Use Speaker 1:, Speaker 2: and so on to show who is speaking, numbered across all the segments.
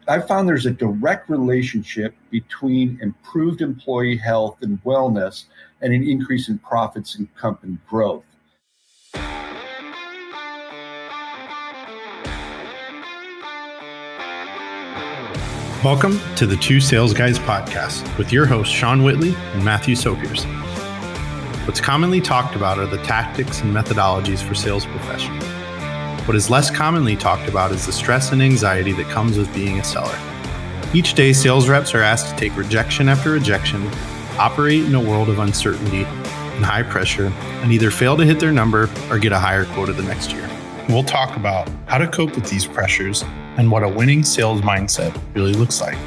Speaker 1: I found there's a direct relationship between improved employee health and wellness and an increase in profits and company growth.
Speaker 2: Welcome to the Two Sales Guys podcast with your hosts, Sean Whitley and Matthew Sopiers. What's commonly talked about are the tactics and methodologies for sales professionals. What is less commonly talked about is the stress and anxiety that comes with being a seller. Each day, sales reps are asked to take rejection after rejection, operate in a world of uncertainty and high pressure, and either fail to hit their number or get a higher quota the next year. We'll talk about how to cope with these pressures and what a winning sales mindset really looks like.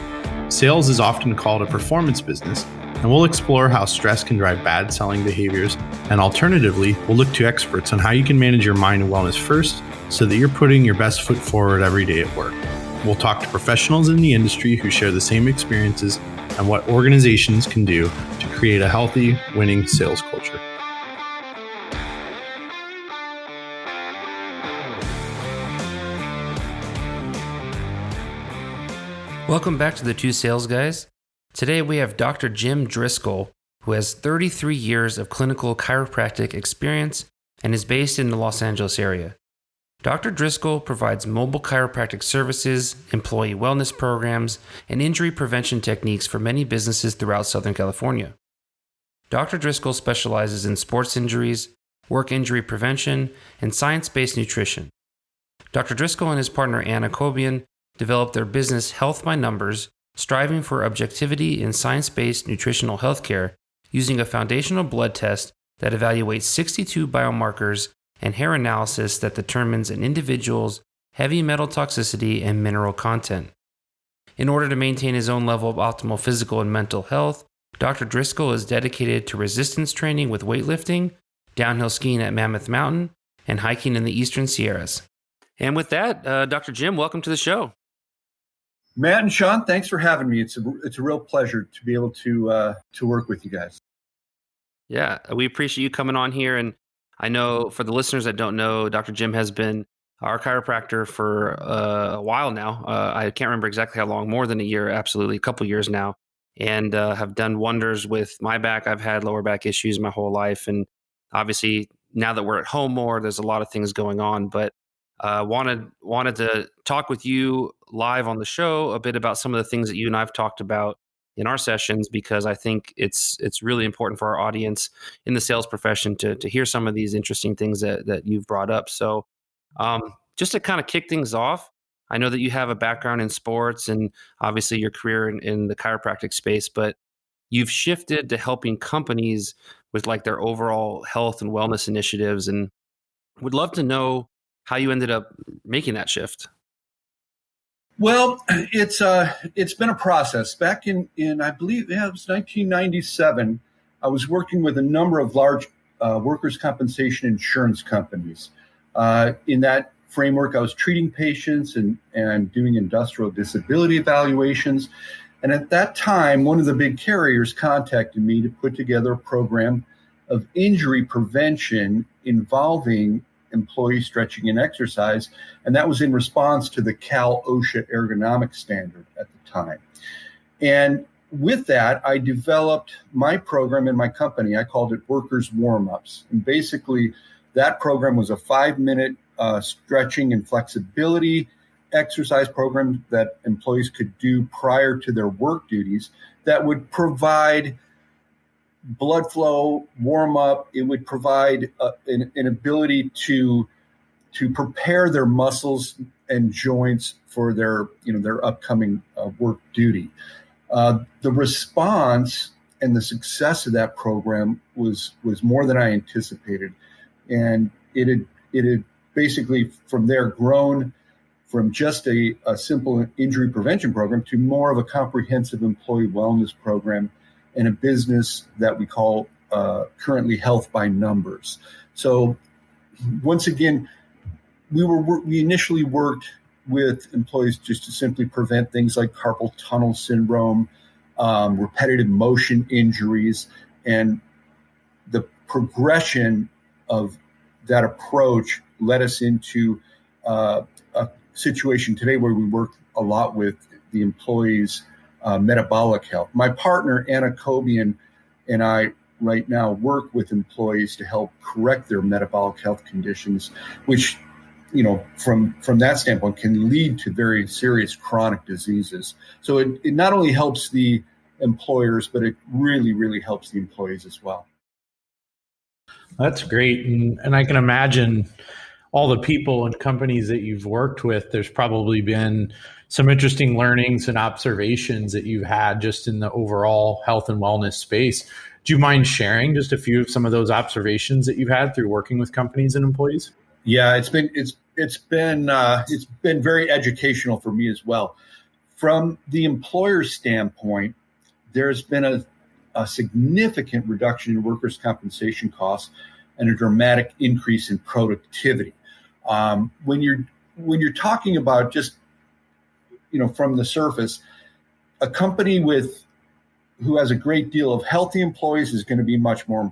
Speaker 2: Sales is often called a performance business, and we'll explore how stress can drive bad selling behaviors, and alternatively, we'll look to experts on how you can manage your mind and wellness first so that you're putting your best foot forward every day at work. We'll talk to professionals in the industry who share the same experiences and what organizations can do to create a healthy, winning sales culture.
Speaker 3: Welcome back to the Two Sales Guys. Today we have Dr. Jim Driscoll, who has 33 years of clinical chiropractic experience and is based in the Los Angeles area. Dr. Driscoll provides mobile chiropractic services, employee wellness programs, and injury prevention techniques for many businesses throughout Southern California. Dr. Driscoll specializes in sports injuries, work injury prevention, and science-based nutrition. Dr. Driscoll and his partner Anna Cobian developed their business Health by Numbers, striving for objectivity in science-based nutritional healthcare using a foundational blood test that evaluates 62 biomarkers and hair analysis that determines an individual's heavy metal toxicity and mineral content. In order to maintain his own level of optimal physical and mental health, Dr. Driscoll is dedicated to resistance training with weightlifting, downhill skiing at Mammoth Mountain, and hiking in the Eastern Sierras. And with that, Dr. Jim, welcome to the show.
Speaker 1: Matt and Sean, thanks for having me. It's a real pleasure to be able to work with you guys.
Speaker 3: Yeah, we appreciate you coming on here. And I know for the listeners that don't know, Dr. Jim has been our chiropractor for a while now. I can't remember exactly how long, more than a year, absolutely, a couple years now, and have done wonders with my back. I've had lower back issues my whole life. And obviously, now that we're at home more, there's a lot of things going on. But wanted to talk with you live on the show a bit about some of the things that you and I've talked about in our sessions, because I think it's really important for our audience in the sales profession to hear some of these interesting things that you've brought up. So just to kind of kick things off, I know that you have a background in sports and obviously your career in the chiropractic space, but you've shifted to helping companies with like their overall health and wellness initiatives, and would love to know how you ended up making that shift.
Speaker 1: Well, it's been a process. Back in I believe it was 1997, I was working with a number of large workers' compensation insurance companies. In that framework, I was treating patients and doing industrial disability evaluations. And at that time, one of the big carriers contacted me to put together a program of injury prevention involving employee stretching and exercise, and that was in response to the Cal OSHA ergonomic standard at the time. And with that, I developed my program in my company. I called it Workers Warm-Ups. And basically, that program was a 5-minute stretching and flexibility exercise program that employees could do prior to their work duties that would provide blood flow, warm up. It would provide an ability to prepare their muscles and joints for their upcoming work duty. The response and the success of that program was more than I anticipated, and it had basically from there grown from just a simple injury prevention program to more of a comprehensive employee wellness program and a business that we call currently Health by Numbers. So once again, we initially worked with employees just to simply prevent things like carpal tunnel syndrome, repetitive motion injuries, and the progression of that approach led us into a situation today where we work a lot with the employees' metabolic health. My partner, Anna Cobian, and I right now work with employees to help correct their metabolic health conditions, which, from that standpoint, can lead to very serious chronic diseases. So it not only helps the employers, but it really, really helps the employees as well.
Speaker 2: That's great. And I can imagine all the people and companies that you've worked with, there's probably been some interesting learnings and observations that you've had just in the overall health and wellness space. Do you mind sharing just a few of some of those observations that you've had through working with companies and employees?
Speaker 1: Yeah, it's been very educational for me as well. From the employer standpoint, there's been a significant reduction in workers' compensation costs and a dramatic increase in productivity. When you're talking about just, from the surface, a company who has a great deal of healthy employees is going to be much more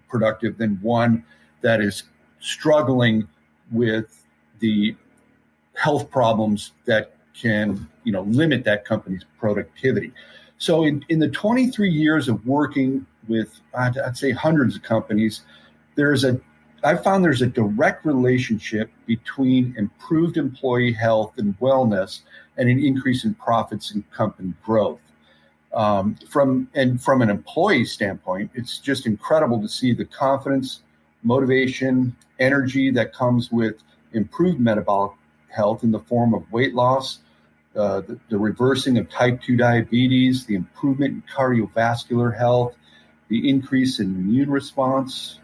Speaker 1: productive than one that is struggling with the health problems that can, limit that company's productivity. So in the 23 years of working with, I'd say, hundreds of companies, I found there's a direct relationship between improved employee health and wellness and an increase in profits and company growth. From an employee standpoint, it's just incredible to see the confidence, motivation, energy that comes with improved metabolic health in the form of weight loss, the reversing of type 2 diabetes, the improvement in cardiovascular health, the increase in immune response,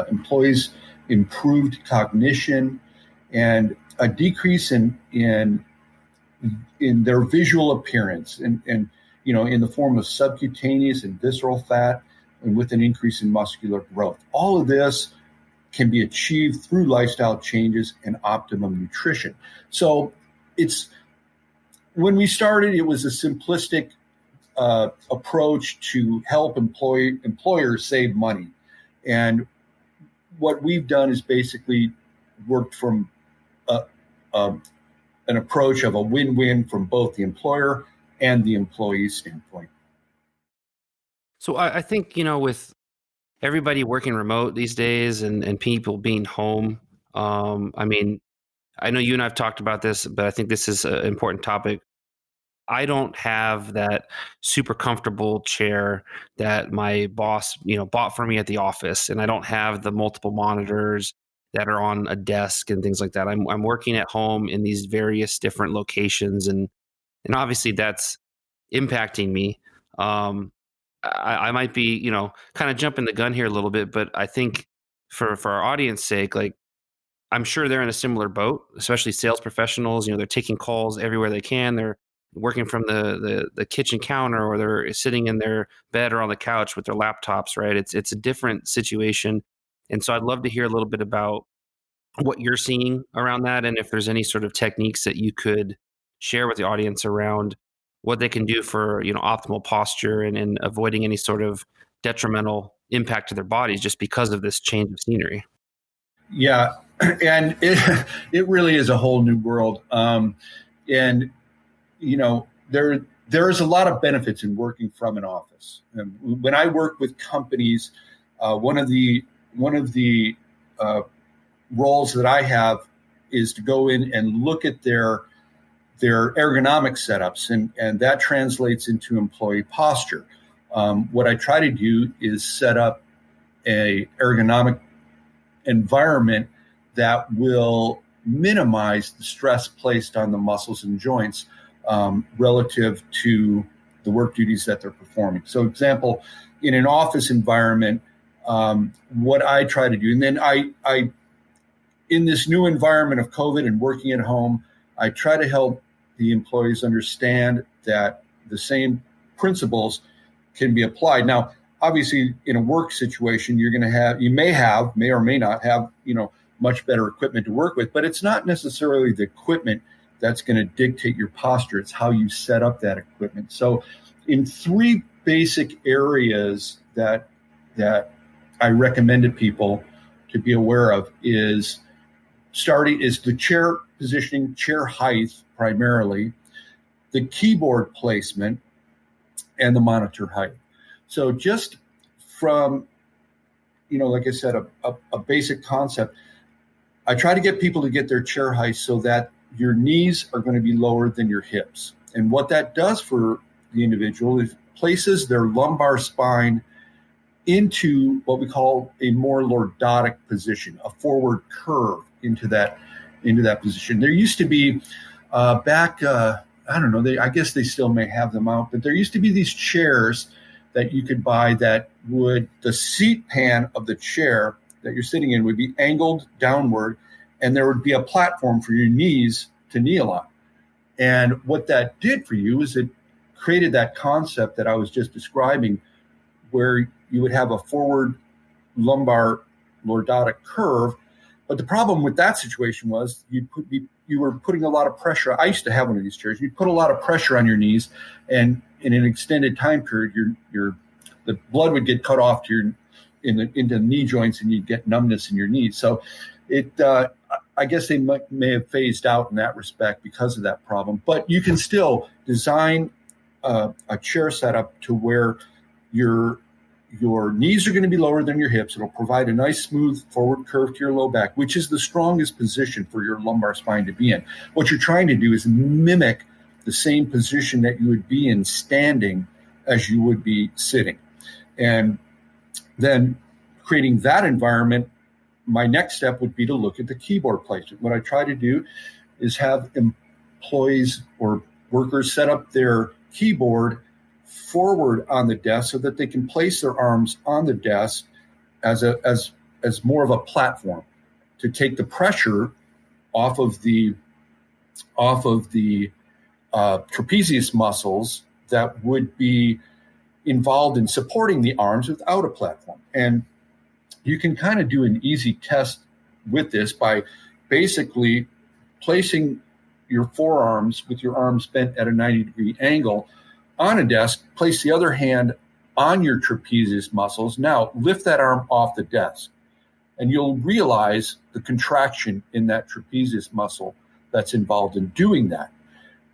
Speaker 1: employees' improved cognition, and a decrease in their visual appearance, and in the form of subcutaneous and visceral fat, and with an increase in muscular growth. All of this can be achieved through lifestyle changes and optimum nutrition. So when we started, it was a simplistic approach to help employers save money. And what we've done is basically worked from an approach of a win-win from both the employer and the employee standpoint.
Speaker 3: So I think, with everybody working remote these days and people being home, I know you and I have talked about this, but I think this is an important topic. I don't have that super comfortable chair that my boss, bought for me at the office, and I don't have the multiple monitors that are on a desk and things like that. I'm working at home in these various different locations, and obviously that's impacting me. I might be, kind of jumping the gun here a little bit, but I think for our audience sake, like, I'm sure they're in a similar boat, especially sales professionals. They're taking calls everywhere they can. They're working from the kitchen counter, or they're sitting in their bed or on the couch with their laptops, right? It's a different situation. And so I'd love to hear a little bit about what you're seeing around that, and if there's any sort of techniques that you could share with the audience around what they can do for, optimal posture and avoiding any sort of detrimental impact to their bodies just because of this change of scenery.
Speaker 1: Yeah, and it really is a whole new world. And there is a lot of benefits in working from an office. And when I work with companies, one of the roles that I have is to go in and look at their ergonomic setups, and that translates into employee posture. What I try to do is set up a ergonomic environment that will minimize the stress placed on the muscles and joints relative to the work duties that they're performing. So, example, in an office environment, what I try to do, and then I in this new environment of COVID and working at home, I try to help the employees understand that the same principles can be applied. Now, obviously, in a work situation, you may or may not have, much better equipment to work with, but it's not necessarily the equipment that's going to dictate your posture. It's how you set up that equipment. So in three basic areas that I recommend to people to be aware of is the chair positioning, chair height primarily, the keyboard placement, and the monitor height. So just from, like I said, a basic concept, I try to get people to get their chair height so that your knees are going to be lower than your hips. And what that does for the individual is places their lumbar spine into what we call a more lordotic position, a forward curve into that position. There used to be back, I don't know, I guess they still may have them out, but there used to be these chairs that you could buy that the seat pan of the chair that you're sitting in would be angled downward, and there would be a platform for your knees to kneel on. And what that did for you is it created that concept that I was just describing, where you would have a forward lumbar lordotic curve. But the problem with that situation was you were putting a lot of pressure. I used to have one of these chairs. You'd put a lot of pressure on your knees, and in an extended time period, the blood would get cut off to into knee joints, and you'd get numbness in your knees. So I guess they may have phased out in that respect because of that problem. But you can still design a chair setup to where your knees are going to be lower than your hips. It'll provide a nice smooth forward curve to your low back, which is the strongest position for your lumbar spine to be in. What you're trying to do is mimic the same position that you would be in standing as you would be sitting. And then creating that environment, my next step would be to look at the keyboard placement. What I try to do is have employees or workers set up their keyboard forward on the desk so that they can place their arms on the desk as more of a platform to take the pressure off of the trapezius muscles that would be involved in supporting the arms without a platform. And you can kind of do an easy test with this by basically placing your forearms with your arms bent at a 90-degree angle on a desk, place the other hand on your trapezius muscles. Now lift that arm off the desk, and you'll realize the contraction in that trapezius muscle that's involved in doing that.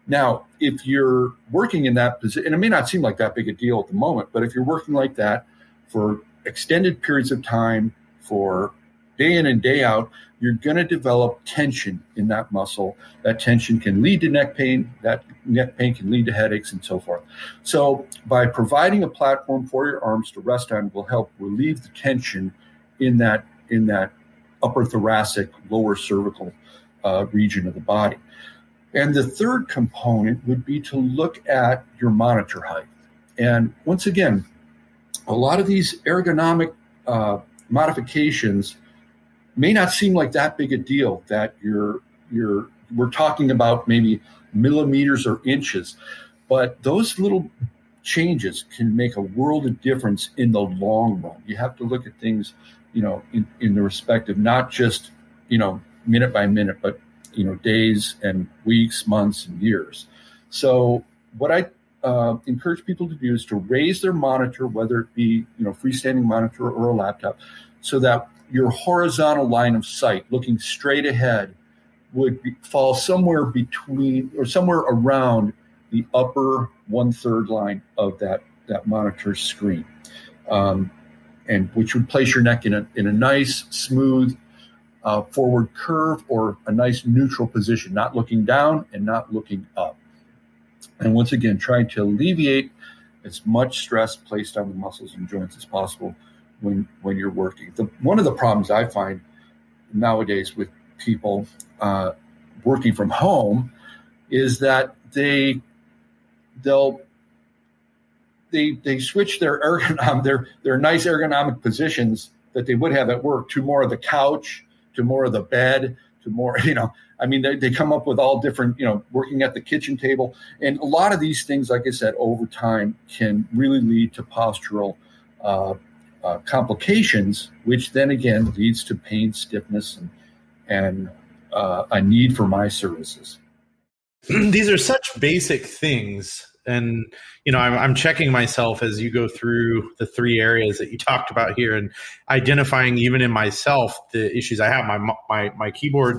Speaker 1: Now, if you're working in that position, and it may not seem like that big a deal at the moment, but if you're working like that for extended periods of time, for day in and day out, you're going to develop tension in that muscle. That tension can lead to neck pain. That neck pain can lead to headaches and so forth. So by providing a platform for your arms to rest on will help relieve the tension in that upper thoracic, lower cervical region of the body. And the third component would be to look at your monitor height. And once again, a lot of these ergonomic modifications may not seem like that big a deal, that we're talking about maybe millimeters or inches, but those little changes can make a world of difference in the long run. You have to look at things, in the respect of not just, minute by minute, but days and weeks, months, and years. So what I encourage people to do is to raise their monitor, whether it be freestanding monitor or a laptop, so that your horizontal line of sight, looking straight ahead, would fall somewhere between or somewhere around the upper 1/3 line of that monitor screen, and which would place your neck in a nice, smooth forward curve, or a nice neutral position, not looking down and not looking up. And once again, trying to alleviate as much stress placed on the muscles and joints as possible when you're working. One of the problems I find nowadays with people working from home is that they switch their their nice ergonomic positions that they would have at work to more of the couch, to more of the bed, to more, they come up with all different, working at the kitchen table. And a lot of these things, like I said, over time can really lead to postural complications, which then again leads to pain, stiffness, and a need for my services.
Speaker 2: These are such basic things, And, I'm checking myself as you go through the three areas that you talked about here and identifying even in myself the issues I have. My keyboard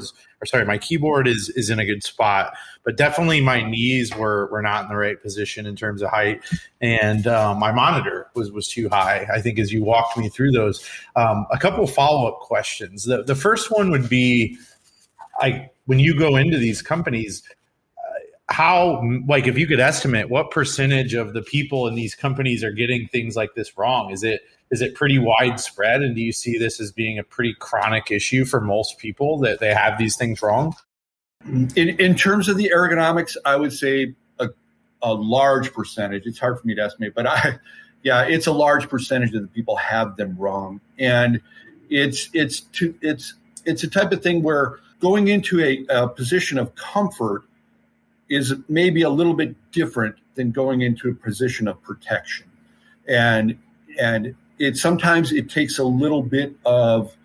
Speaker 2: is in a good spot, but definitely my knees were not in the right position in terms of height. And my monitor was too high, I think, as you walked me through those. A couple of follow-up questions. The first one would be, when you go into these companies, how, if you could estimate what percentage of the people in these companies are getting things like this wrong? Is it pretty widespread? And do you see this as being a pretty chronic issue for most people that they have these things wrong?
Speaker 1: In terms of the ergonomics, I would say a large percentage. It's hard for me to estimate, but it's a large percentage of the people have them wrong. And it's a type of thing where going into a position of comfort is maybe a little bit different than going into a position of protection. And sometimes it takes a little bit of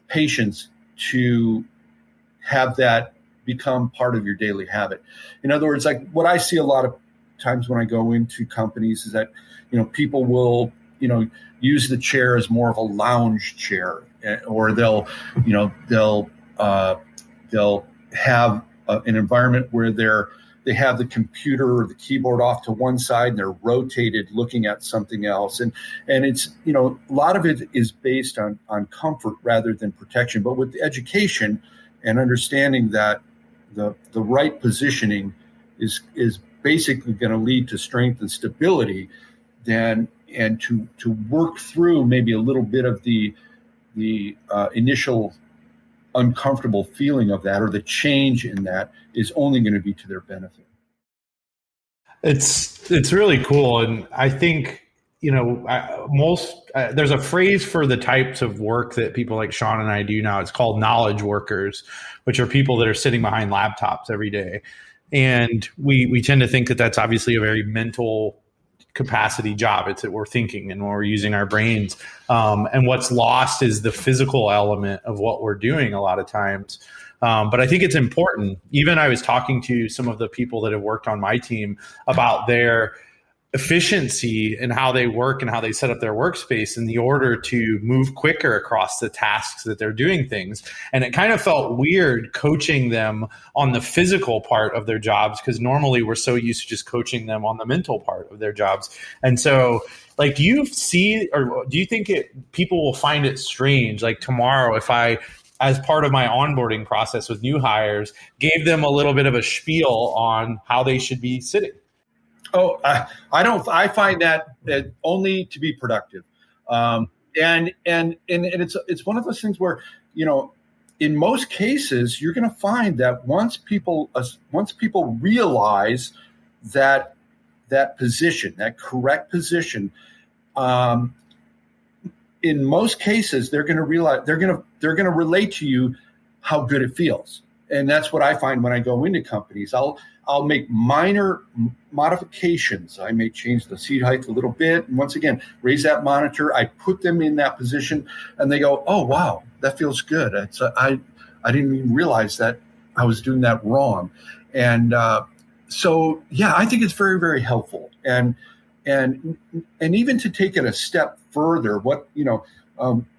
Speaker 1: patience to have that become part of your daily habit. In other words, like what I see a lot of times when I go into companies is that, people will, use the chair as more of a lounge chair, or they'll have an environment where they have the computer or the keyboard off to one side and they're rotated looking at something else. And it's, a lot of it is based on comfort rather than protection. But with education and understanding that the right positioning is basically going to lead to strength and stability, and to work through maybe a little bit of the initial uncomfortable feeling of that, or the change in that, is only going to be to their benefit.
Speaker 2: It's really cool. And I think, there's a phrase for the types of work that people like Sean and I do now. It's called knowledge workers, which are people that are sitting behind laptops every day. And we tend to think that that's obviously a very mental capacity job. It's that we're thinking and we're using our brains. And what's lost is the physical element of what we're doing a lot of times. But I think it's important. Even I was talking to some of the people that have worked on my team about their efficiency and how they work and how they set up their workspace in the order to move quicker across the tasks that they're doing things. And it kind of felt weird coaching them on the physical part of their jobs, because normally we're so used to just coaching them on the mental part of their jobs. And so, do you see, or do you think people will find it strange, like tomorrow, if I, as part of my onboarding process with new hires, gave them a little bit of a spiel on how they should be sitting?
Speaker 1: Oh, I don't. I find that only to be productive, and it's one of those things where, in most cases you're going to find that once people realize that position, that correct position, in most cases they're going to realize they're going to relate to you how good it feels. And that's what I find when I go into companies. I'll make minor modifications. I may change the seat height a little bit, and once again, raise that monitor. I put them in that position, and they go, "Oh, wow, that feels good." I didn't even realize that I was doing that wrong. And so, yeah, I think it's very, very helpful. And even to take it a step further,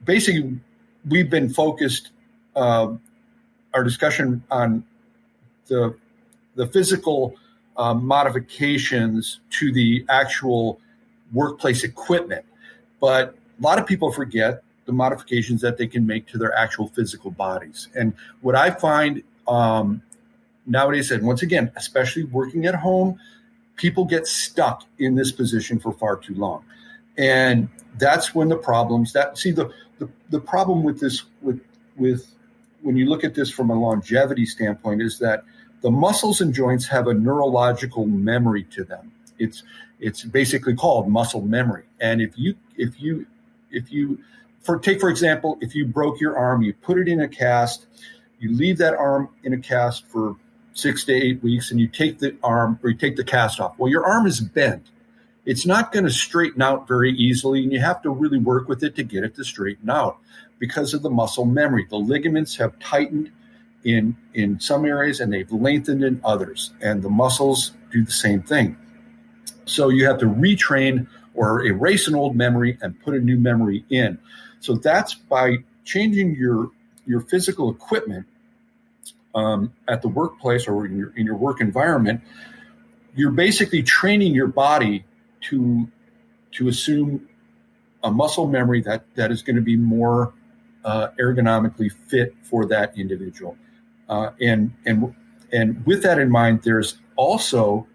Speaker 1: basically, we've been focused our discussion on the physical modifications to the actual workplace equipment. But a lot of people forget the modifications that they can make to their actual physical bodies. And what I find nowadays, and once again, especially working at home, people get stuck in this position for far too long. And that's when the problems the problem with this, with when you look at this from a longevity standpoint, is that the muscles and joints have a neurological memory to them. It's basically called muscle memory. And for example, if you broke your arm, you put it in a cast, you leave that arm in a cast for 6 to 8 weeks, and you take the cast off. Well, your arm is bent. It's not going to straighten out very easily, and you have to really work with it to get it to straighten out because of the muscle memory. The ligaments have tightened in some areas and they've lengthened in others, and the muscles do the same thing. So you have to retrain or erase an old memory and put a new memory in. So that's by changing your physical equipment at the workplace or in your work environment. You're basically training your body to assume a muscle memory that is going to be more ergonomically fit for that individual. And with that in mind, there's also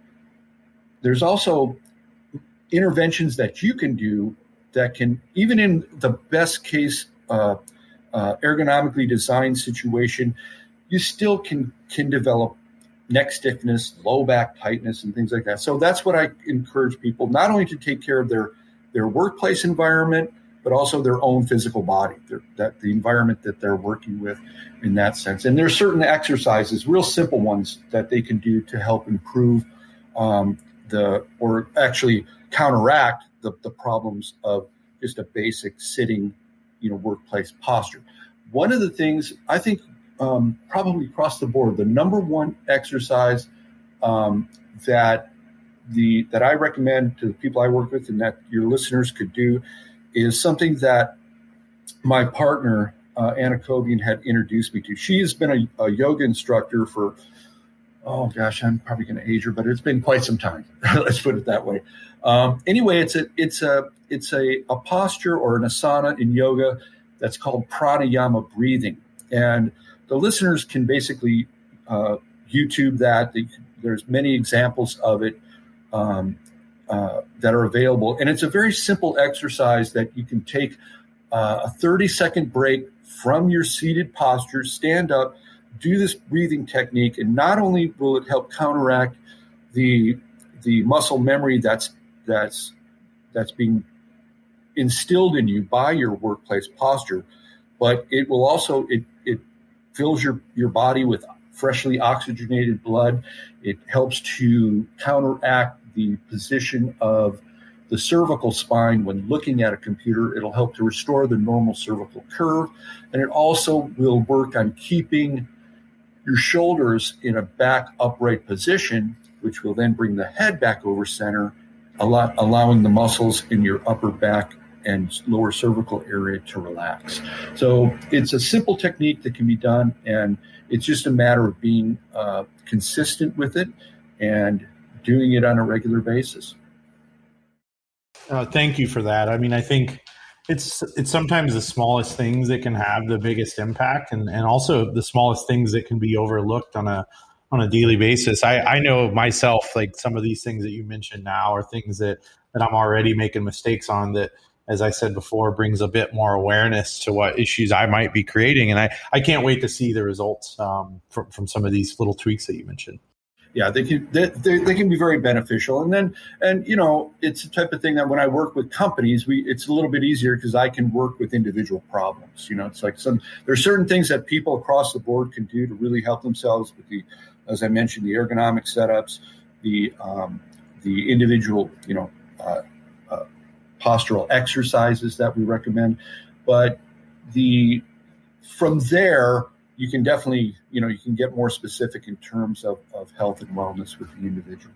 Speaker 1: interventions that you can do that can, even in the best case ergonomically designed situation, you still can develop neck stiffness, low back tightness, and things like that. So that's what I encourage people, not only to take care of their workplace environment, but also their own physical body, the environment that they're working with in that sense. And there's certain exercises, real simple ones, that they can do to help improve or actually counteract the problems of just a basic sitting, workplace posture. One of the things I think probably across the board, the number one exercise that I recommend to the people I work with and that your listeners could do is something that my partner, Anna Kobian, had introduced me to. She has been a yoga instructor for, oh gosh, I'm probably going to age her, but it's been quite some time. Let's put it that way. Anyway, it's a posture or an asana in yoga that's called pranayama breathing. And the listeners can basically YouTube that. There's many examples of it that are available. And it's a very simple exercise that you can take a 30-second break from your seated posture, stand up, do this breathing technique, and not only will it help counteract the muscle memory that's being instilled in you by your workplace posture, but it will also it fills your body with freshly oxygenated blood. It helps to counteract the position of the cervical spine when looking at a computer. It'll help to restore the normal cervical curve, and it also will work on keeping your shoulders in a back upright position, which will then bring the head back over center, allowing the muscles in your upper back and lower cervical area to relax. So it's a simple technique that can be done, and it's just a matter of being consistent with it and doing it on a regular basis.
Speaker 2: Thank you for that. I mean, I think it's sometimes the smallest things that can have the biggest impact, and also the smallest things that can be overlooked on a daily basis. I know myself, like some of these things that you mentioned now are things that I'm already making mistakes on that, as I said before, brings a bit more awareness to what issues I might be creating. And I can't wait to see the results from some of these little tweaks that you mentioned.
Speaker 1: Yeah, they can be very beneficial. And it's the type of thing that when I work with companies, it's a little bit easier because I can work with individual problems. It's like there's certain things that people across the board can do to really help themselves with as I mentioned, the ergonomic setups, the individual, postural exercises that we recommend. But from there, you can definitely, you can get more specific in terms of health and wellness with the individual.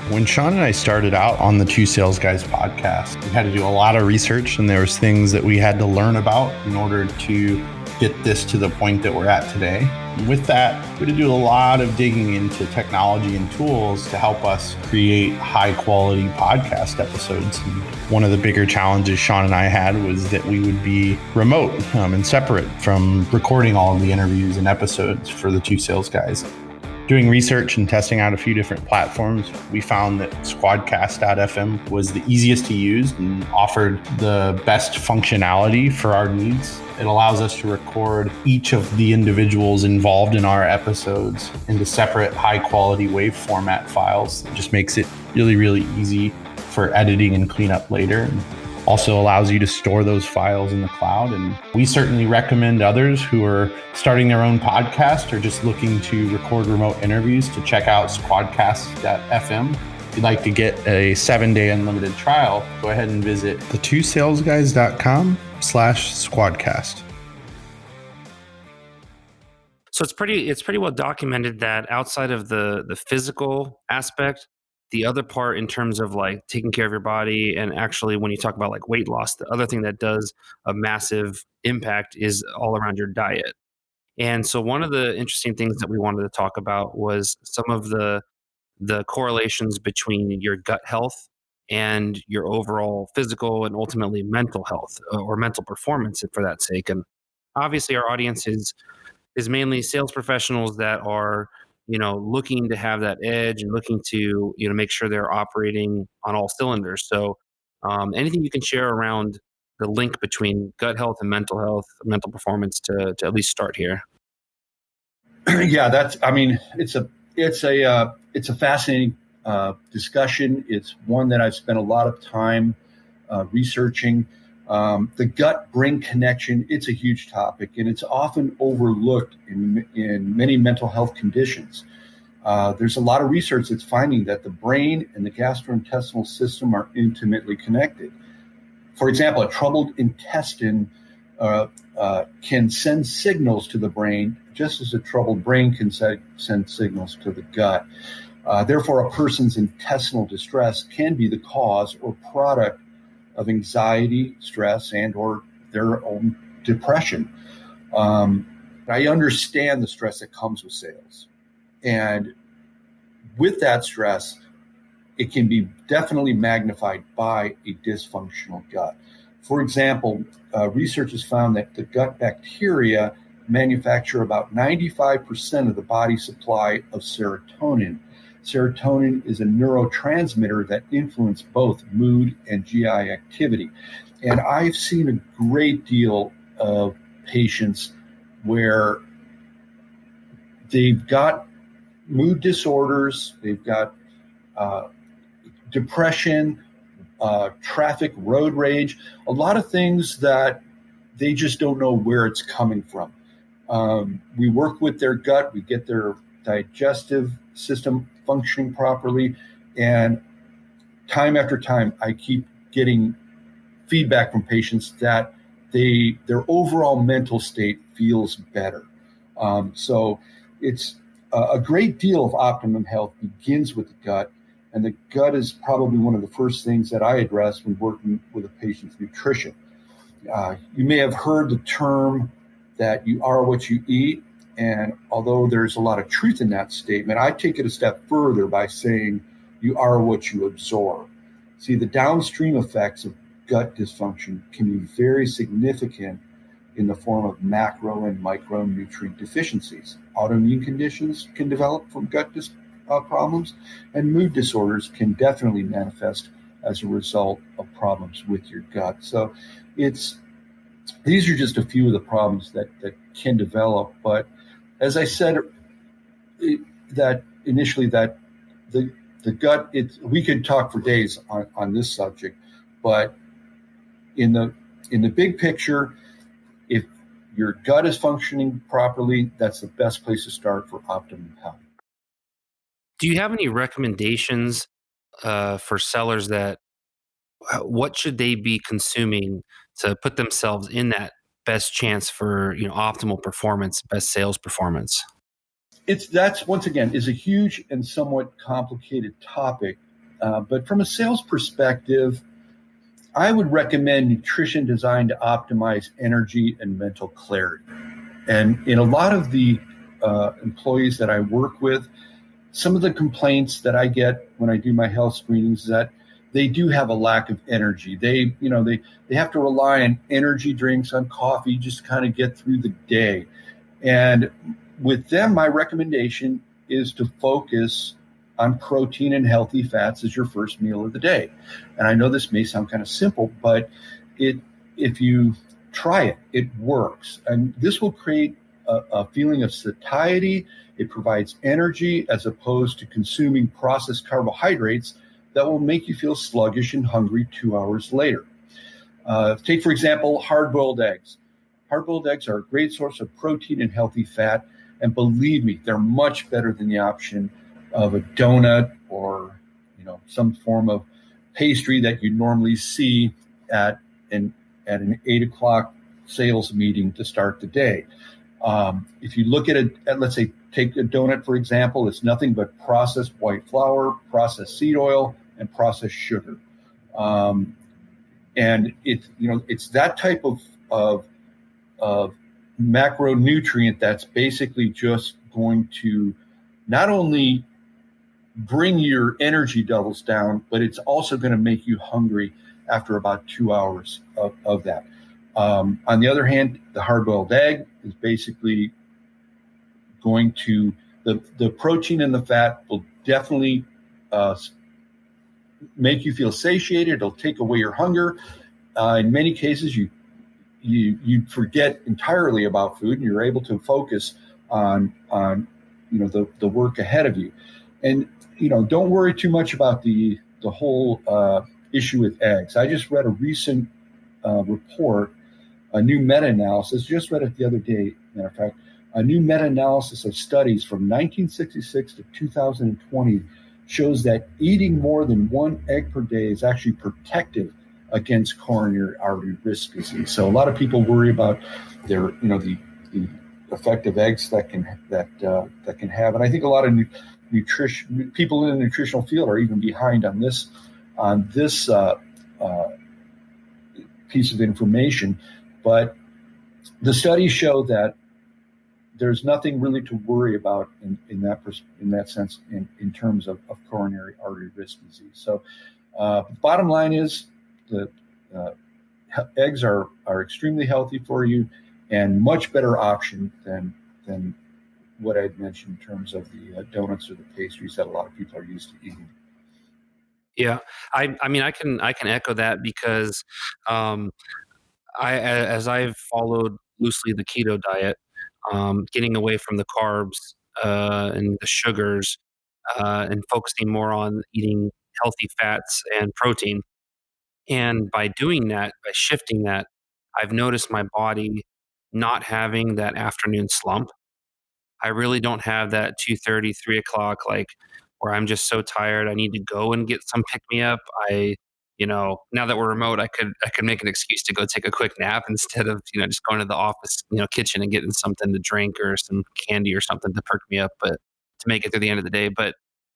Speaker 2: When Sean and I started out on the Two Sales Guys podcast, we had to do a lot of research, and there was things that we had to learn about in order to get this to the point that we're at today. And with that, we had to do a lot of digging into technology and tools to help us create high quality podcast episodes. And one of the bigger challenges Sean and I had was that we would be remote and separate from recording all of the interviews and episodes for the Two Sales Guys. Doing research and testing out a few different platforms, we found that Squadcast.fm was the easiest to use and offered the best functionality for our needs. It allows us to record each of the individuals involved in our episodes into separate high-quality WAV format files. It just makes it really, really easy for editing and cleanup later. And also allows you to store those files in the cloud. And we certainly recommend others who are starting their own podcast or just looking to record remote interviews to check out Squadcast.fm. If you'd like to get a 7-day unlimited trial, go ahead and visit the2salesguys.com/squadcast.
Speaker 3: So it's pretty well documented that outside of the physical aspect, the other part in terms of like taking care of your body and actually when you talk about like weight loss, the other thing that does a massive impact is all around your diet. And so one of the interesting things that we wanted to talk about was some of the correlations between your gut health and your overall physical and ultimately mental health or mental performance for that sake. And obviously our audience is mainly sales professionals that are, looking to have that edge and looking to, make sure they're operating on all cylinders. So anything you can share around the link between gut health, mental performance to at least start here.
Speaker 1: Yeah, it's a fascinating discussion. It's one that I've spent a lot of time researching. The gut-brain connection, it's a huge topic, and it's often overlooked in many mental health conditions. There's a lot of research that's finding that the brain and the gastrointestinal system are intimately connected. For example, a troubled intestine can send signals to the brain, just as a troubled brain can send signals to the gut. Therefore, a person's intestinal distress can be the cause or product of anxiety, stress, and or their own depression. I understand the stress that comes with sales. And with that stress, it can be definitely magnified by a dysfunctional gut. For example, research has found that the gut bacteria manufacture about 95% of the body's supply of serotonin. Serotonin is a neurotransmitter that influences both mood and GI activity. And I've seen a great deal of patients where they've got mood disorders, they've got depression, traffic, road rage, a lot of things that they just don't know where it's coming from. We work with their gut, we get their digestive system functioning properly, and time after time, I keep getting feedback from patients that their overall mental state feels better. So it's a great deal of optimum health begins with the gut. And the gut is probably one of the first things that I address when working with a patient's nutrition. You may have heard the term that you are what you eat. And although there's a lot of truth in that statement, I take it a step further by saying you are what you absorb. See, the downstream effects of gut dysfunction can be very significant in the form of macro and micronutrient deficiencies. Autoimmune conditions can develop from gut problems, and mood disorders can definitely manifest as a result of problems with your gut. So these are just a few of the problems that can develop. But as I said, that initially that the gut, we could talk for days on this subject, but in the big picture, if your gut is functioning properly, that's the best place to start for optimum health.
Speaker 3: Do you have any recommendations for sellers that what should they be consuming to put themselves in that best chance for optimal performance, best sales performance?
Speaker 1: That's once again is a huge and somewhat complicated topic, but from a sales perspective, I would recommend nutrition designed to optimize energy and mental clarity. And in a lot of the employees that I work with, some of the complaints that I get when I do my health screenings is that they do have a lack of energy. They have to rely on energy drinks, on coffee, just to kind of get through the day. And with them, my recommendation is to focus on protein and healthy fats as your first meal of the day. And I know this may sound kind of simple, but if you try it, it works. And this will create a feeling of satiety. It provides energy as opposed to consuming processed carbohydrates that will make you feel sluggish and hungry 2 hours later. Take, for example, hard-boiled eggs. Hard-boiled eggs are a great source of protein and healthy fat. And believe me, they're much better than the option of a donut or some form of pastry that you normally see at an 8 o'clock sales meeting to start the day. If you look at, let's say, take a donut, for example, it's nothing but processed white flour, processed seed oil, and processed sugar. And it's that type of macronutrient that's basically just going to not only bring your energy levels down, but it's also going to make you hungry after about 2 hours of that. On the other hand, the hard-boiled egg is basically going to, the protein and the fat will definitely make you feel satiated. It'll take away your hunger. In many cases, you forget entirely about food, and you're able to focus on the work ahead of you. And don't worry too much about the whole issue with eggs. I just read a recent report, a new meta-analysis. Just read it the other day. Matter of fact, a new meta-analysis of studies from 1966 to 2020 shows that eating more than one egg per day is actually protective against coronary artery risk disease. So a lot of people worry about their, the effect of eggs that can have, and I think a lot of nutrition people in the nutritional field are even behind on this piece of information. But the studies show that there's nothing really to worry about in that sense in terms of coronary artery risk disease. So bottom line is the eggs are extremely healthy for you and much better option than what I'd mentioned in terms of the donuts or the pastries that a lot of people are used to eating.
Speaker 3: Yeah, I mean, I can echo that because as I've followed loosely the keto diet, getting away from the carbs and the sugars, and focusing more on eating healthy fats and protein. And by doing that, by shifting that, I've noticed my body not having that afternoon slump. I really don't have that 2:30, 3 o'clock, like where I'm just so tired. I need to go and get some pick me up. Now that we're remote, I could make an excuse to go take a quick nap instead of, just going to the office, kitchen and getting something to drink or some candy or something to perk me up, but to make it through the end of the day. But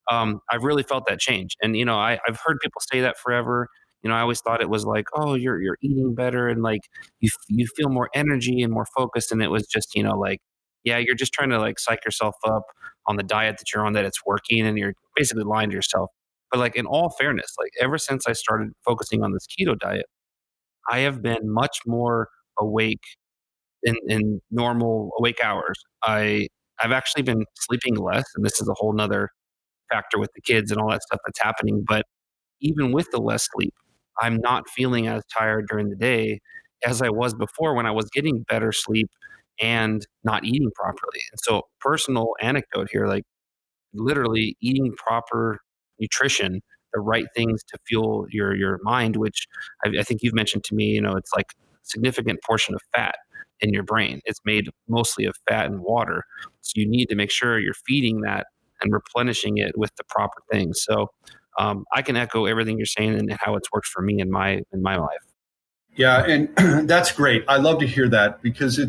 Speaker 3: I've really felt that change. And, I've heard people say that forever. I always thought it was like, oh, you're eating better and like you feel more energy and more focused. And it was just, like, yeah, you're just trying to like psych yourself up on the diet that you're on, that it's working, and you're basically lying to yourself. But like in all fairness, like ever since I started focusing on this keto diet, I have been much more awake in normal awake hours. I've actually been sleeping less, and this is a whole nother factor with the kids and all that stuff that's happening. But even with the less sleep, I'm not feeling as tired during the day as I was before when I was getting better sleep and not eating properly. And so, personal anecdote here, like literally eating proper nutrition, the right things to fuel your mind, which I think you've mentioned to me, it's like a significant portion of fat in your brain. It's made mostly of fat and water. So you need to make sure you're feeding that and replenishing it with the proper things. So I can echo everything you're saying and how it's worked for me in my life.
Speaker 1: Yeah, and that's great. I love to hear that because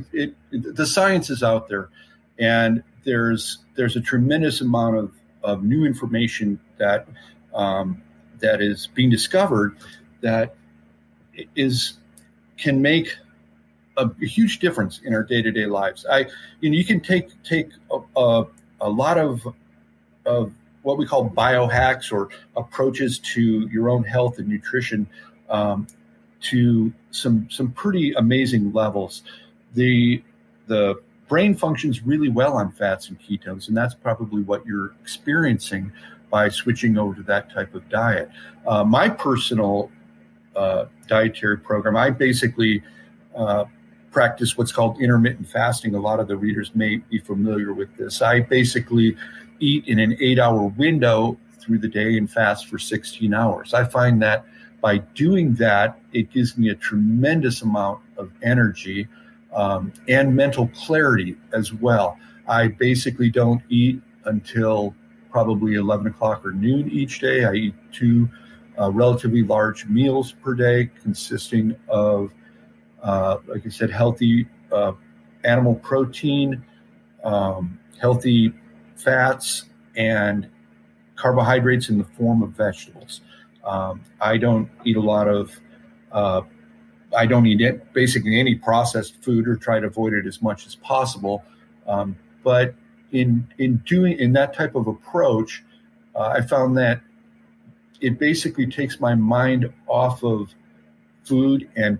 Speaker 1: the science is out there, and there's a tremendous amount of new information that is being discovered that can make a huge difference in our day-to-day lives. You can take a lot of what we call biohacks or approaches to your own health and nutrition to some pretty amazing levels. The brain functions really well on fats and ketones, and that's probably what you're experiencing by switching over to that type of diet. My personal dietary program, I basically practice what's called intermittent fasting. A lot of the readers may be familiar with this. I basically eat in an 8-hour window through the day and fast for 16 hours. I find that by doing that, it gives me a tremendous amount of energy and mental clarity as well. I basically don't eat until probably 11 o'clock or noon each day. I eat 2 relatively large meals per day consisting of, like I said, healthy animal protein, healthy fats, and carbohydrates in the form of vegetables. I don't eat a lot of, I don't eat basically any processed food, or try to avoid it as much as possible. But in that type of approach, I found that it basically takes my mind off of food and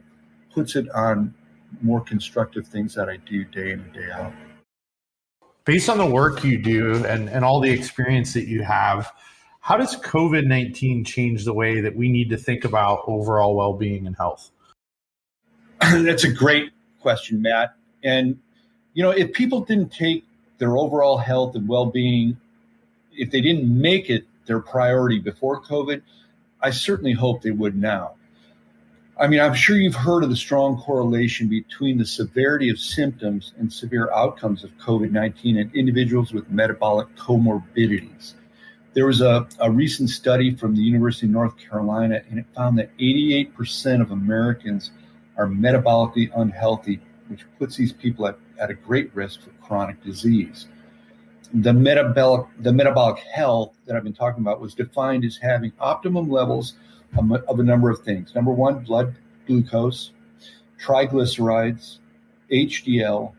Speaker 1: puts it on more constructive things that I do day in and day out.
Speaker 2: Based on the work you do and all the experience that you have, how does COVID-19 change the way that we need to think about overall well-being and health?
Speaker 1: That's a great question, Matt. And, if people didn't take their overall health and well-being, if they didn't make it their priority before COVID, I certainly hope they would now. I mean, I'm sure you've heard of the strong correlation between the severity of symptoms and severe outcomes of COVID-19 in individuals with metabolic comorbidities. There was a recent study from the University of North Carolina, and it found that 88% of Americans are metabolically unhealthy, which puts these people at a great risk for chronic disease. The metabolic health that I've been talking about was defined as having optimum levels of a number of things. Number one, blood glucose, triglycerides, HDL,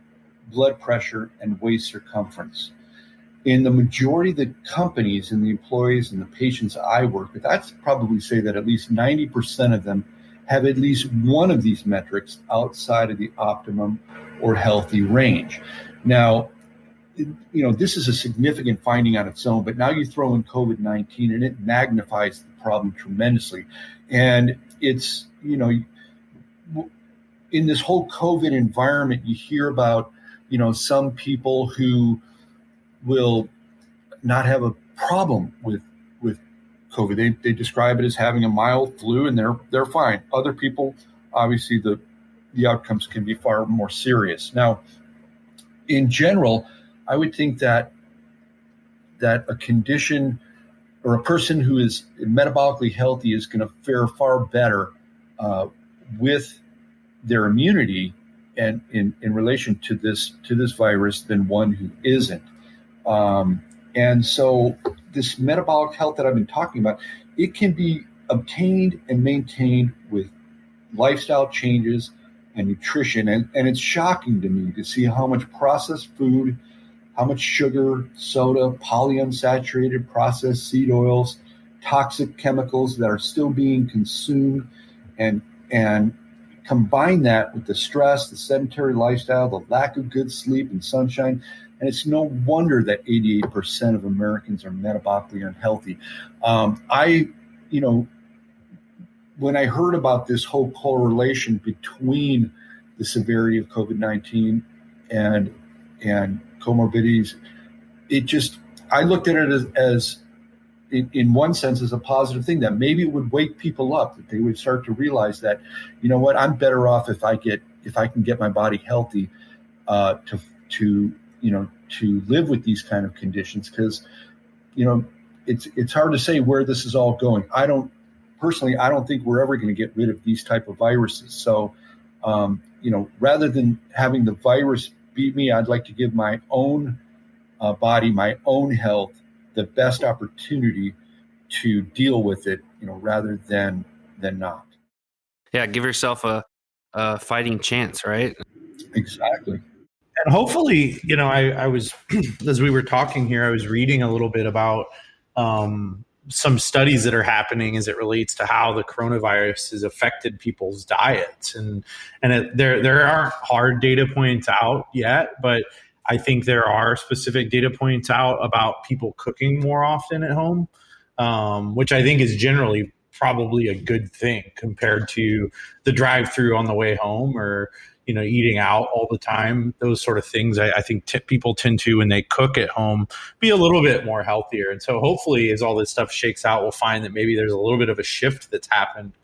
Speaker 1: blood pressure, and waist circumference. In the majority of the companies and the employees and the patients I work with, I'd probably say that at least 90% of them have at least one of these metrics outside of the optimum or healthy range. Now, this is a significant finding on its own, but now you throw in COVID-19 and it magnifies the problem tremendously. And it's, in this whole COVID environment, you hear about, some people who will not have a problem with COVID. They describe it as having a mild flu and they're fine. Other people, obviously, the outcomes can be far more serious. Now, in general, I would think that a condition or a person who is metabolically healthy is going to fare far better with their immunity and in relation to this virus than one who isn't. And so this metabolic health that I've been talking about, it can be obtained and maintained with lifestyle changes and nutrition. And it's shocking to me to see how much processed food, how much sugar, soda, polyunsaturated processed seed oils, toxic chemicals that are still being consumed, and combine that with the stress, the sedentary lifestyle, the lack of good sleep and sunshine. And it's no wonder that 88% of Americans are metabolically unhealthy. When I heard about this whole correlation between the severity of COVID-19 and comorbidities, I looked at it as in one sense, as a positive thing, that maybe it would wake people up, that they would start to realize that, I'm better off if I can get my body healthy to live with these kind of conditions, because, it's hard to say where this is all going. I don't think we're ever going to get rid of these type of viruses. So, rather than having the virus beat me, I'd like to give my own body, my own health, the best opportunity to deal with it, rather than not.
Speaker 3: Yeah, give yourself a fighting chance, right?
Speaker 1: Exactly.
Speaker 2: And hopefully, I was, as we were talking here, I was reading a little bit about some studies that are happening as it relates to how the coronavirus has affected people's diets. And there aren't hard data points out yet, but I think there are specific data points out about people cooking more often at home, which I think is generally probably a good thing compared to the drive-through on the way home, or eating out all the time. Those sort of things, I think people tend to, when they cook at home, be a little bit more healthier. And so hopefully, as all this stuff shakes out, we'll find that maybe there's a little bit of a shift that's happened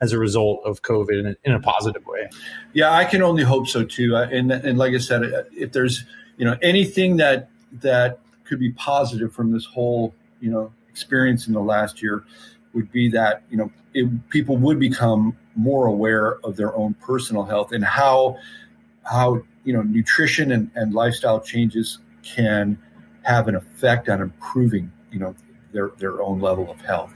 Speaker 2: as a result of COVID in a positive way.
Speaker 1: Yeah, I can only hope so too. And like I said, if there's anything that could be positive from this whole experience in the last year, would be that people would become more aware of their own personal health and how nutrition and lifestyle changes can have an effect on improving, their own level of health.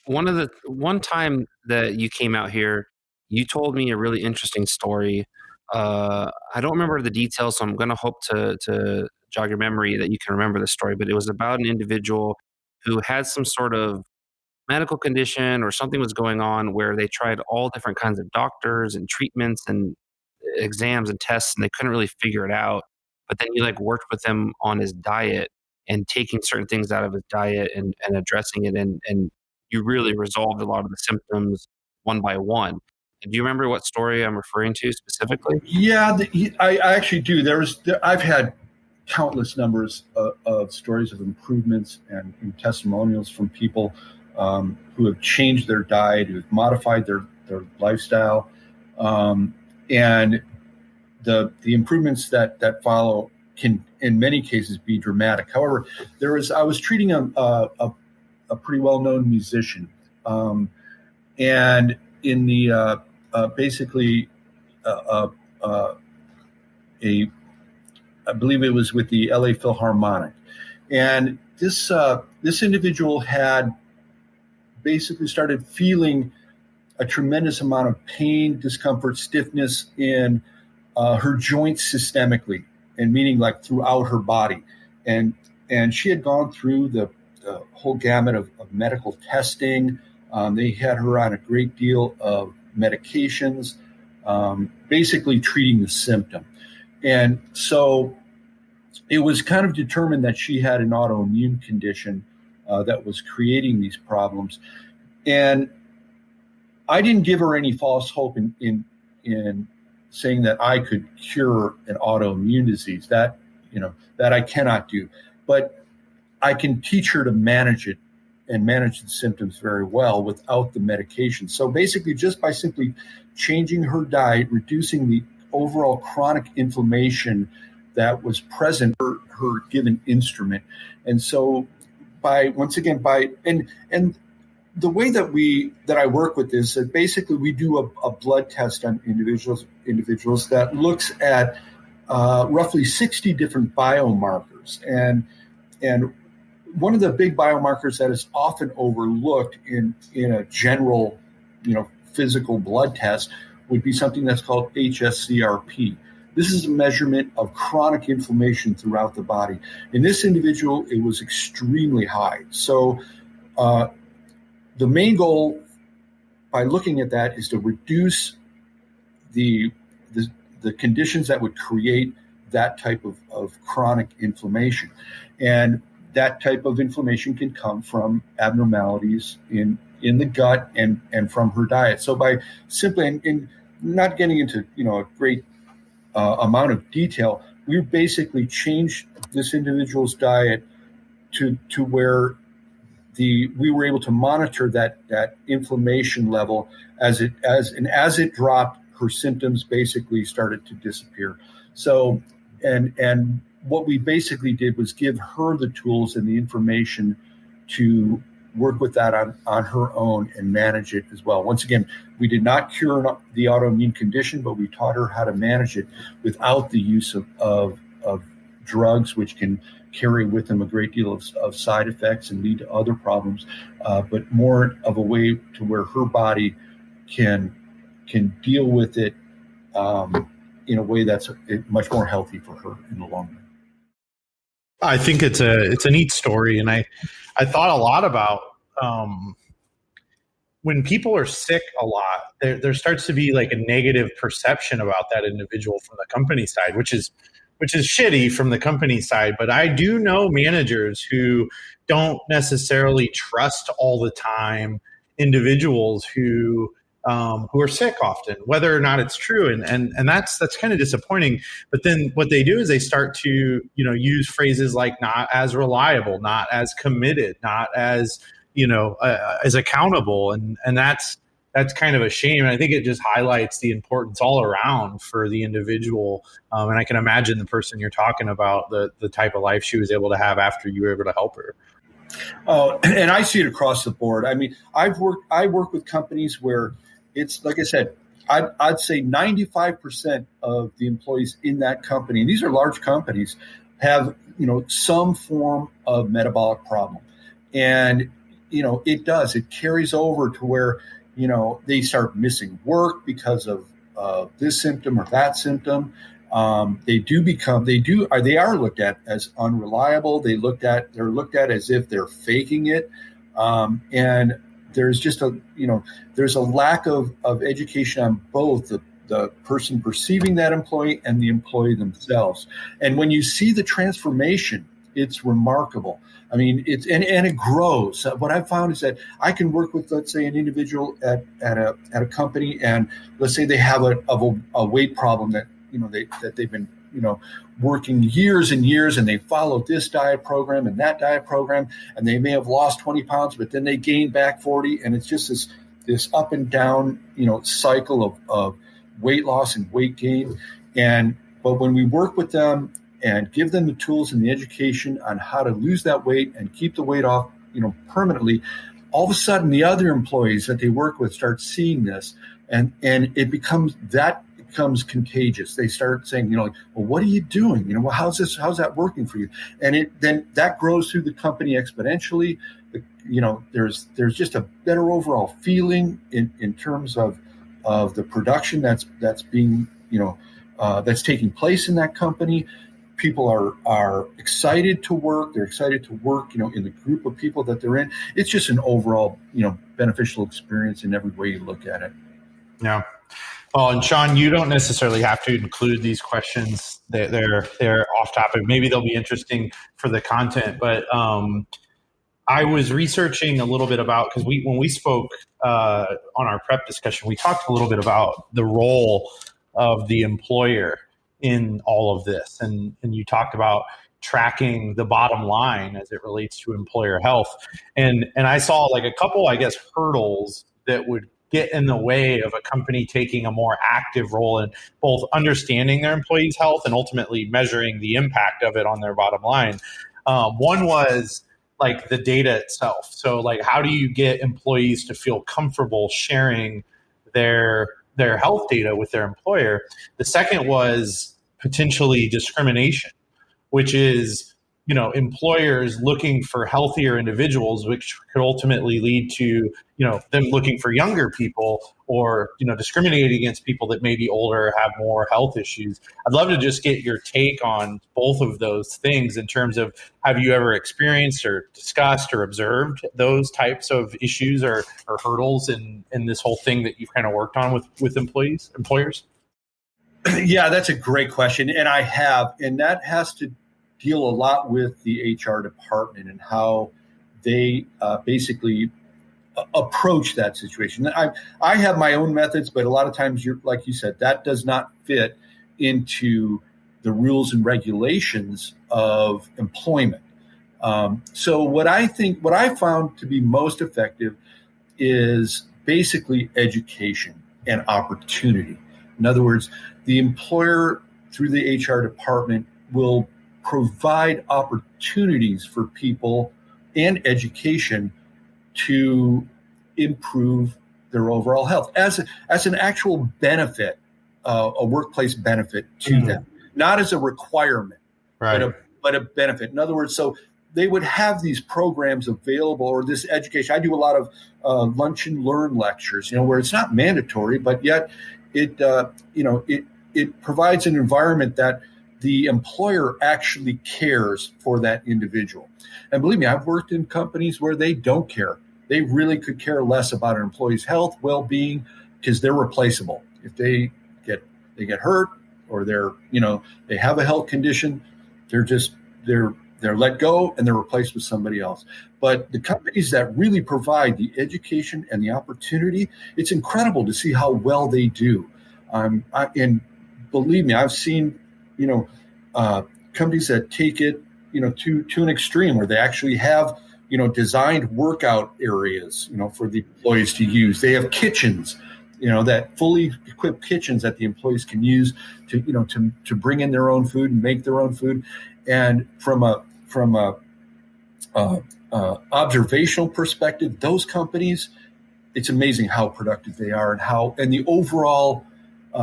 Speaker 3: One time that you came out here, you told me a really interesting story. I don't remember the details, so I'm going to hope to jog your memory that you can remember the story. But it was about an individual who had some sort of medical condition or something was going on where they tried all different kinds of doctors and treatments and exams and tests, and they couldn't really figure it out. But then you worked with him on his diet and taking certain things out of his diet and addressing it, and you really resolved a lot of the symptoms one by one. Do you remember what story I'm referring to specifically?
Speaker 1: Yeah, I actually do. I've had countless numbers of stories of improvements and testimonials from people who have changed their diet, who have modified their lifestyle, and the improvements that follow can, in many cases, be dramatic. However, I was treating a pretty well-known musician, and in the basically I believe it was with the LA Philharmonic, and this individual had basically started feeling a tremendous amount of pain, discomfort, stiffness in her joints systemically, and meaning throughout her body, and she had gone through the whole gamut of medical testing. They had her on a great deal of medications, basically treating the symptom. And so it was kind of determined that she had an autoimmune condition that was creating these problems. And I didn't give her any false hope in saying that I could cure an autoimmune disease. That I cannot do. But I can teach her to manage it and manage the symptoms very well without the medication. So basically, just by simply changing her diet, reducing the overall chronic inflammation that was present for her given instrument. And so and the way that I work with this, basically we do a blood test on individuals that looks at roughly 60 different biomarkers. And one of the big biomarkers that is often overlooked in a general, physical blood test would be something that's called HSCRP. This is a measurement of chronic inflammation throughout the body. In this individual, it was extremely high. So the main goal by looking at that is to reduce the conditions that would create that type of chronic inflammation. And that type of inflammation can come from abnormalities in the gut and from her diet. So by simply, and not getting into a great amount of detail, we basically changed this individual's diet to where we were able to monitor that inflammation level as it dropped, her symptoms basically started to disappear. So and what we basically did was give her the tools and the information to work with that on her own and manage it as well. Once again, we did not cure the autoimmune condition, but we taught her how to manage it without the use of drugs, which can carry with them a great deal of side effects and lead to other problems, but more of a way to where her body can deal with it in a way that's much more healthy for her in the long run.
Speaker 2: I think it's a neat story, and I thought a lot about when people are sick a lot, there starts to be like a negative perception about that individual from the company side, which is shitty from the company side. But I do know managers who don't necessarily trust all the time individuals who are sick often, whether or not it's true. And that's kind of disappointing. But then what they do is they start to, use phrases like not as reliable, not as committed, not as, as accountable. And that's kind of a shame. And I think it just highlights the importance all around for the individual. And I can imagine the person you're talking about, the type of life she was able to have after you were able to help her.
Speaker 1: Oh, and I see it across the board. I mean, I work with companies where it's like I said, I'd say 95% of the employees in that company, and these are large companies, have, some form of metabolic problem. And, it carries over to where, they start missing work because of this symptom or that symptom. They are looked at as unreliable. They're looked at as if they're faking it. And there's just there's a lack of education on both the person perceiving that employee and the employee themselves. And when you see the transformation, it's remarkable. I mean, it grows. What I've found is that I can work with, let's say, an individual at a company, and let's say they have a weight problem that they've been working years and years, and they followed this diet program and that diet program, and they may have lost 20 pounds, but then they gain back 40, and it's just this up and down cycle of weight loss and weight gain. But when we work with them and give them the tools and the education on how to lose that weight and keep the weight off, permanently, all of a sudden the other employees that they work with start seeing this, and it becomes contagious. They start saying, well, what are you doing? How's that working for you? And then that grows through the company exponentially. There's just a better overall feeling in terms of the production that's being, that's taking place in that company. People are excited to work. They're excited to work, in the group of people that they're in. It's just an overall, beneficial experience in every way you look at it.
Speaker 2: Yeah. Well, and Sean, you don't necessarily have to include these questions. They're off topic. Maybe they'll be interesting for the content. But I was researching a little bit about, because when we spoke on our prep discussion, we talked a little bit about the role of the employer in all of this, and you talked about tracking the bottom line as it relates to employer health, and I saw like a couple, I guess, hurdles that would get in the way of a company taking a more active role in both understanding their employees' health and ultimately measuring the impact of it on their bottom line. One was like the data itself. So like, how do you get employees to feel comfortable sharing their health data with their employer? The second was potentially discrimination, which is, employers looking for healthier individuals, which could ultimately lead to, them looking for younger people, or, discriminating against people that may be older, have more health issues. I'd love to just get your take on both of those things in terms of, have you ever experienced or discussed or observed those types of issues or hurdles in this whole thing that you've kind of worked on with employers?
Speaker 1: Yeah, that's a great question. And I have, and that has to deal a lot with the HR department and how they basically approach that situation. I have my own methods, but a lot of times, like you said, that does not fit into the rules and regulations of employment. So what I found to be most effective is basically education and opportunity. In other words, the employer through the HR department will provide opportunities for people and education to improve their overall health as an actual benefit, a workplace benefit to them, not as a requirement,
Speaker 2: right,
Speaker 1: but a benefit. In other words, so they would have these programs available, or this education. I do a lot of lunch and learn lectures, where it's not mandatory, but yet it provides an environment that the employer actually cares for that individual. And believe me, I've worked in companies where they don't care. They really could care less about an employee's health, well-being, because they're replaceable. If they get hurt, or they have a health condition, they're let go and they're replaced with somebody else. But the companies that really provide the education and the opportunity, it's incredible to see how well they do. And believe me, I've seen companies that take it to an extreme, where they actually have designed workout areas for the employees to use. They have kitchens, that fully equipped kitchens that the employees can use to bring in their own food and make their own food. And from a observational perspective, those companies it's amazing how productive they are and the overall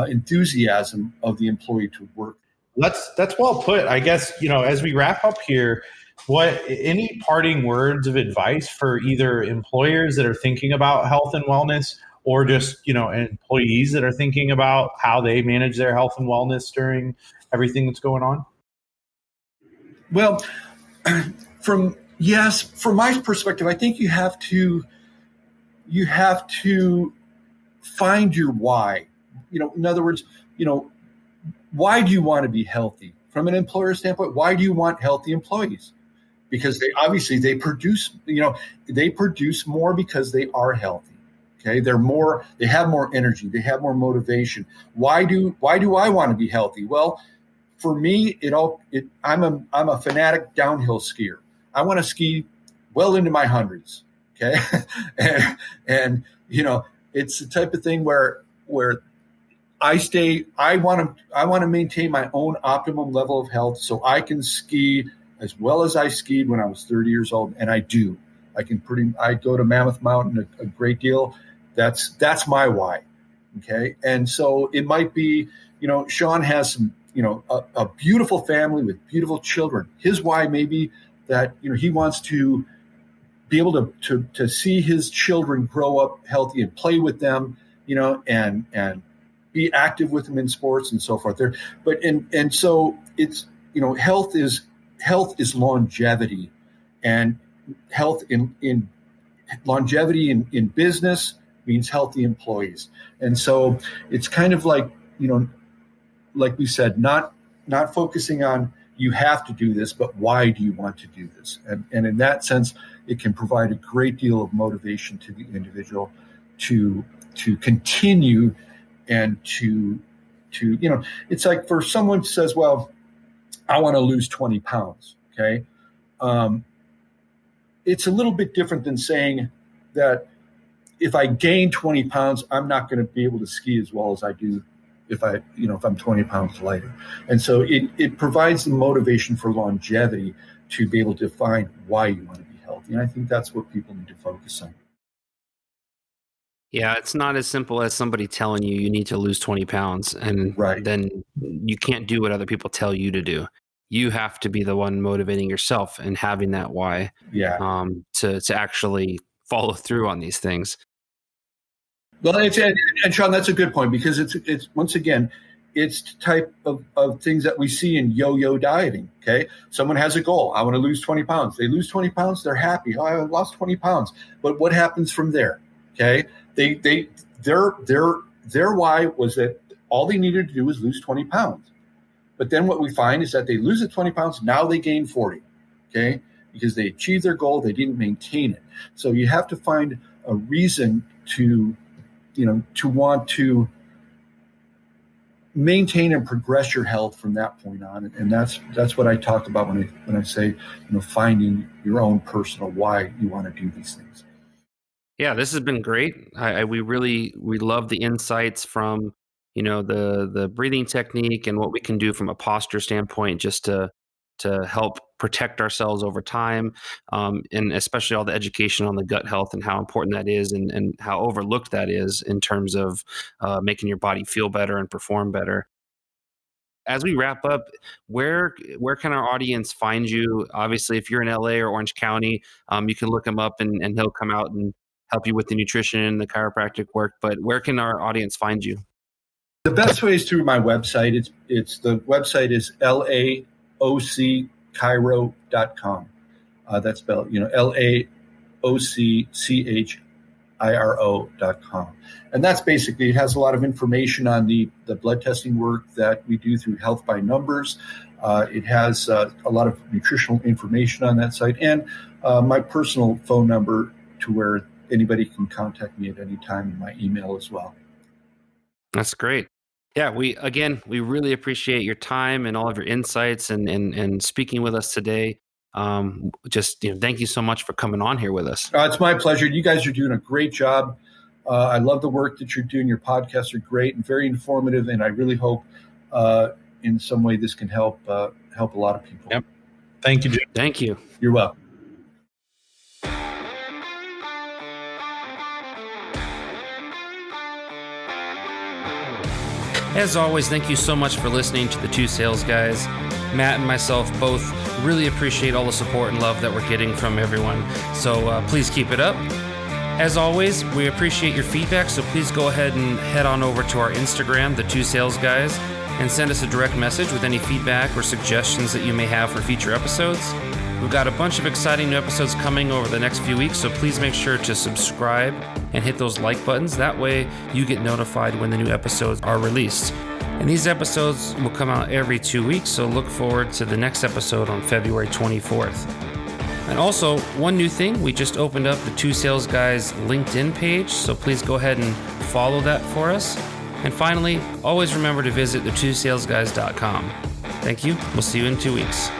Speaker 1: enthusiasm of the employee to work.
Speaker 2: That's well put. I guess, as we wrap up here, what any parting words of advice for either employers that are thinking about health and wellness, or just, employees that are thinking about how they manage their health and wellness during everything that's going on?
Speaker 1: Well, from my perspective, I think you have to find your why. In other words, why do you want to be healthy? From an employer standpoint, why do you want healthy employees? Because they produce more because they are healthy. Okay, they have more energy, they have more motivation. Why do I want to be healthy? Well, for me, I'm a fanatic downhill skier. I want to ski well into my hundreds. Okay, and it's the type of thing where I want to maintain my own optimum level of health so I can ski as well as I skied when I was 30 years old, and I do. I go to Mammoth Mountain a great deal. That's my why. Okay, and so it might be, Sean has some, a beautiful family with beautiful children. His why may be that he wants to be able to see his children grow up healthy and play with them, and be active with them in sports and so forth. So it's, health is longevity, and health in longevity in business means healthy employees. And so it's kind of like, like we said, not focusing on you have to do this, but why do you want to do this? And in that sense, it can provide a great deal of motivation to the individual to continue and to it's like for someone who says, well, I want to lose 20 pounds. Okay. It's a little bit different than saying that if I gain 20 pounds, I'm not going to be able to ski as well as I do if I'm 20 pounds lighter. And so it provides the motivation for longevity to be able to find why you want to be healthy. And I think that's what people need to focus on.
Speaker 3: Yeah, it's not as simple as somebody telling you need to lose 20 pounds and then you can't do what other people tell you to do. You have to be the one motivating yourself and having that why to actually follow through on these things.
Speaker 1: Well, and Sean, that's a good point, because it's once again, it's the type of things that we see in yo-yo dieting. Okay, someone has a goal. I want to lose 20 pounds. They lose 20 pounds. They're happy. Oh, I lost 20 pounds. But what happens from there? Okay, their why was that all they needed to do was lose 20 pounds. But then what we find is that they lose the 20 pounds. Now they gain 40. Okay, because they achieved their goal. They didn't maintain it. So you have to find a reason to want to maintain and progress your health from that point on. And that's what I talk about when I say, finding your own personal why you want to do these things.
Speaker 3: Yeah, this has been great. We love the insights from, the breathing technique and what we can do from a posture standpoint, just to help protect ourselves over time, and especially all the education on the gut health and how important that is, and how overlooked that is in terms of making your body feel better and perform better. As we wrap up, where can our audience find you? Obviously, if you're in LA or Orange County, you can look him up and he'll come out and help you with the nutrition and the chiropractic work. But where can our audience find you?
Speaker 1: The best way is through my website. The website is laocchiro.com. That's spelled, laocchiro.com. And that's basically, it has a lot of information on the blood testing work that we do through Health by Numbers. It has a lot of nutritional information on that site, and my personal phone number to where anybody can contact me at any time, and my email as well.
Speaker 3: That's great. Yeah, we really appreciate your time and all of your insights and speaking with us today. Thank you so much for coming on here with us.
Speaker 1: It's my pleasure. You guys are doing a great job. I love the work that you're doing. Your podcasts are great and very informative, and I really hope in some way this can help a lot of people.
Speaker 2: Yep. Thank you, Jim.
Speaker 3: Thank you.
Speaker 1: You're welcome.
Speaker 3: As always, thank you so much for listening to the Two Sales Guys. Matt and myself both really appreciate all the support and love that we're getting from everyone. So please keep it up. As always, we appreciate your feedback, so please go ahead and head on over to our Instagram, the Two Sales Guys, and send us a direct message with any feedback or suggestions that you may have for future episodes. We've got a bunch of exciting new episodes coming over the next few weeks, so please make sure to subscribe and hit those like buttons. That way you get notified when the new episodes are released. And these episodes will come out every 2 weeks, so look forward to the next episode on February 24th. And also, one new thing, we just opened up the Two Sales Guys LinkedIn page, so please go ahead and follow that for us. And finally, always remember to visit the2salesguys.com. Thank you. We'll see you in 2 weeks.